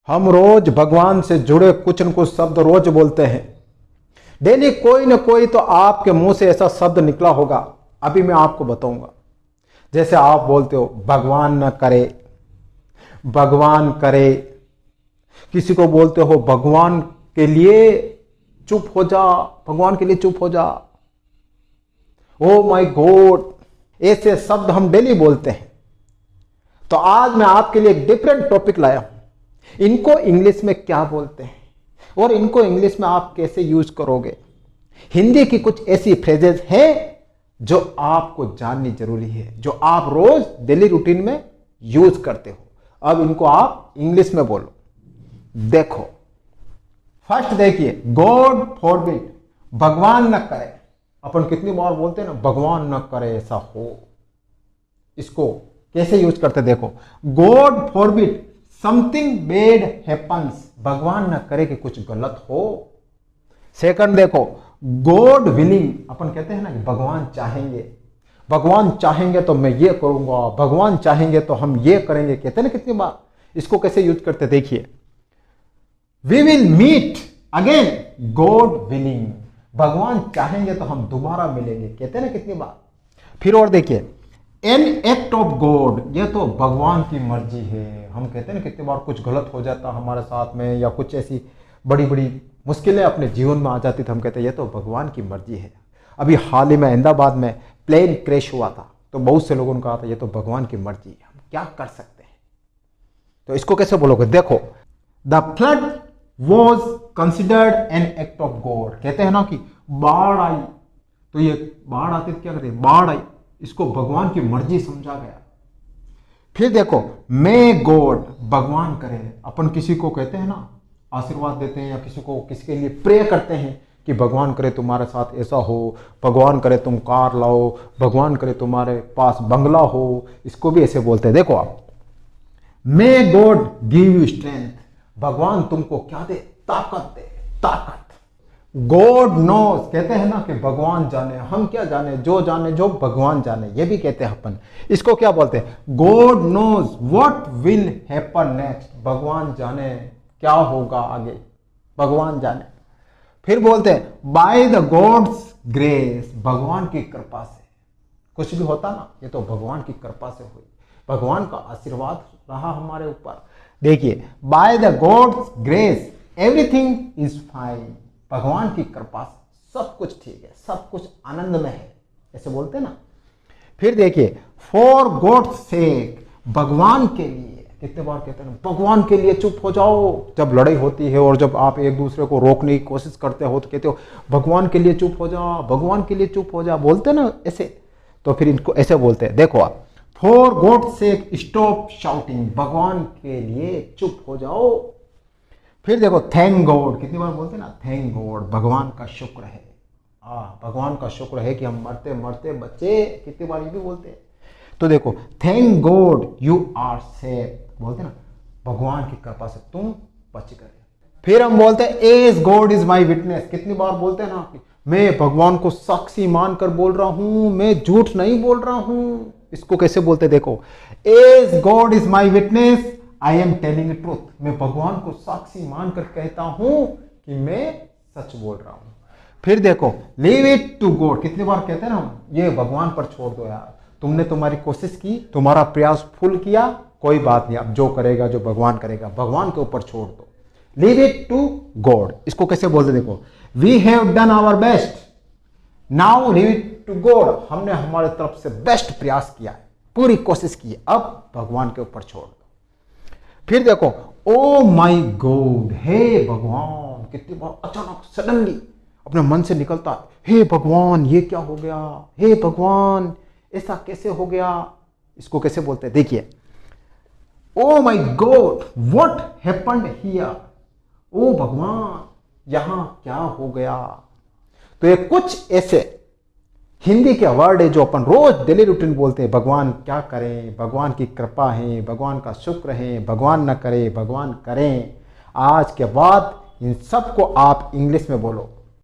हम रोज भगवान से जुड़े कुछ न कुछ शब्द रोज बोलते हैं। डेली कोई न कोई तो आपके मुंह से ऐसा शब्द निकला होगा। अभी मैं आपको बताऊंगा। जैसे आप बोलते हो भगवान न करे, भगवान करे। किसी को बोलते हो भगवान के लिए चुप हो जा, भगवान के लिए चुप हो जा, ओ माय गॉड। ऐसे शब्द हम डेली बोलते हैं। तो आज मैं आपके लिए एक डिफरेंट टॉपिक लाया हूं। इनको इंग्लिश में क्या बोलते हैं और इनको इंग्लिश में आप कैसे यूज करोगे। हिंदी की कुछ ऐसी फ्रेजेस हैं जो आपको जाननी जरूरी है, जो आप रोज डेली रूटीन में यूज करते हो। अब इनको आप इंग्लिश में बोलो। देखो, फर्स्ट देखिए, गॉड फॉरबिड, भगवान न करे। अपन कितनी बार बोलते हैं ना, भगवान न करे ऐसा हो। इसको कैसे यूज करते देखो, God forbid something bad happens, भगवान न करे कि कुछ गलत हो। सेकंड देखो, गॉड विलिंग, अपन कहते हैं ना कि भगवान चाहेंगे, भगवान चाहेंगे तो मैं ये करूंगा, भगवान चाहेंगे तो हम ये करेंगे। कहते हैं ना कितनी बार। इसको कैसे यूज करते देखिए, we will meet again, God willing, भगवान चाहेंगे तो हम दोबारा मिलेंगे। कहते हैं ना कितनी बार। फिर और देखिए, एन एक्ट ऑफ गॉड, ये तो भगवान की मर्जी है। हम कहते हैं ना कितनी बार कुछ गलत हो जाता हमारे साथ में, या कुछ ऐसी बड़ी बड़ी मुश्किलें अपने जीवन में आ जाती तो हम कहते हैं ये तो भगवान की मर्जी है। अभी हाल ही में अहमदाबाद में प्लेन क्रैश हुआ था, तो बहुत से लोगों ने कहा था ये तो भगवान की मर्जी है, हम क्या कर सकते हैं। तो इसको कैसे बोलोगे देखो, the flood was considered an act of God. कहते हैं ना कि बाढ़ आई, तो ये बाढ़ आती तो क्या कहते हैं, बाढ़ आई, इसको भगवान की मर्जी समझा गया। फिर देखो, मे गॉड, भगवान करे। अपन किसी को कहते हैं ना, आशीर्वाद देते हैं या किसी को, किसी के लिए प्रे करते हैं कि भगवान करे तुम्हारे साथ ऐसा हो, भगवान करे तुम कार लाओ, भगवान करे तुम्हारे पास बंगला हो। इसको भी ऐसे बोलते हैं। देखो आप, may God give you strength, भगवान तुमको क्या दे, ताकत दे, ताकत। गॉड नोज, कहते हैं ना कि भगवान जाने, हम क्या जाने, जो भगवान जाने, ये भी कहते हैं अपन। इसको क्या बोलते हैं, God knows what will happen next, भगवान जाने क्या होगा आगे, भगवान जाने। फिर बोलते हैं बाय द गॉड्स ग्रेस, भगवान की कृपा से कुछ भी होता ना, ये तो भगवान की कृपा से हुई, भगवान का आशीर्वाद रहा हमारे ऊपर। देखिए, by the gods grace everything is fine, भगवान की कृपा से सब कुछ ठीक है, सब कुछ आनंद में है, ऐसे बोलते हैं ना। फिर देखिए, फॉर गॉड्स सेक, भगवान के लिए। कितने बार कहते हैं ना, भगवान के लिए चुप हो जाओ। जब लड़ाई होती है और जब आप एक दूसरे को रोकने की कोशिश करते हो तो कहते हो भगवान के लिए चुप हो जा, भगवान के लिए चुप हो जा, बोलते ना ऐसे। तो फिर इनको ऐसे बोलते हैं, देखो आप, for God's sake stop shouting, भगवान के लिए चुप हो जाओ। फिर देखो, थैंक गॉड, कितनी बार बोलते हैं ना, थैंक गॉड, भगवान का शुक्र है, भगवान का शुक्र है कि हम मरते मरते बच्चे, कितनी बार ये भी बोलते हैं। तो देखो, thank God you are safe, बोलते हैं ना भगवान की कृपा से तुम बच गए। फिर हम बोलते हैं as God is my witness, कितनी बार बोलते हैं ना कि मैं भगवान को साक्षी मानकर बोल रहा हूं, मैं झूठ नहीं बोल रहा हूं। इसको कैसे बोलते हैं देखो, as God is my witness I am telling truth, मैं भगवान को साक्षी मानकर कहता हूं कि मैं सच बोल रहा हूं। फिर देखो, लीव इट टू गॉड, कितनी बार कहते हैं ना हम, ये भगवान पर छोड़ दो यार, तुमने तुम्हारी कोशिश की, तुम्हारा प्रयास फुल किया, कोई बात नहीं, अब जो करेगा, जो भगवान करेगा, भगवान के ऊपर छोड़ दो। लीव इट टू गॉड, इसको कैसे बोलते देखो, we have done our best now leave it to God, हमने हमारे तरफ से बेस्ट प्रयास किया है, पूरी कोशिश की है, अब भगवान के ऊपर छोड़ दो। फिर देखो, ओ माई गॉड, हे भगवान, कितनी बार अचानक सडनली अपने मन से निकलता है, हे भगवान ये क्या हो गया, हे भगवान ऐसा कैसे हो गया। इसको कैसे बोलते हैं देखिए, ओ माई गॉड व्हाट हैपेंड हियर, ओ भगवान यहां क्या हो गया। तो ये कुछ ऐसे हिंदी के वर्ड है जो अपन रोज डेली रूटीन बोलते हैं, भगवान क्या करें, भगवान की कृपा है, भगवान का शुक्र है, भगवान न करे, भगवान करें। आज के बाद इन सबको आप इंग्लिश में बोलो।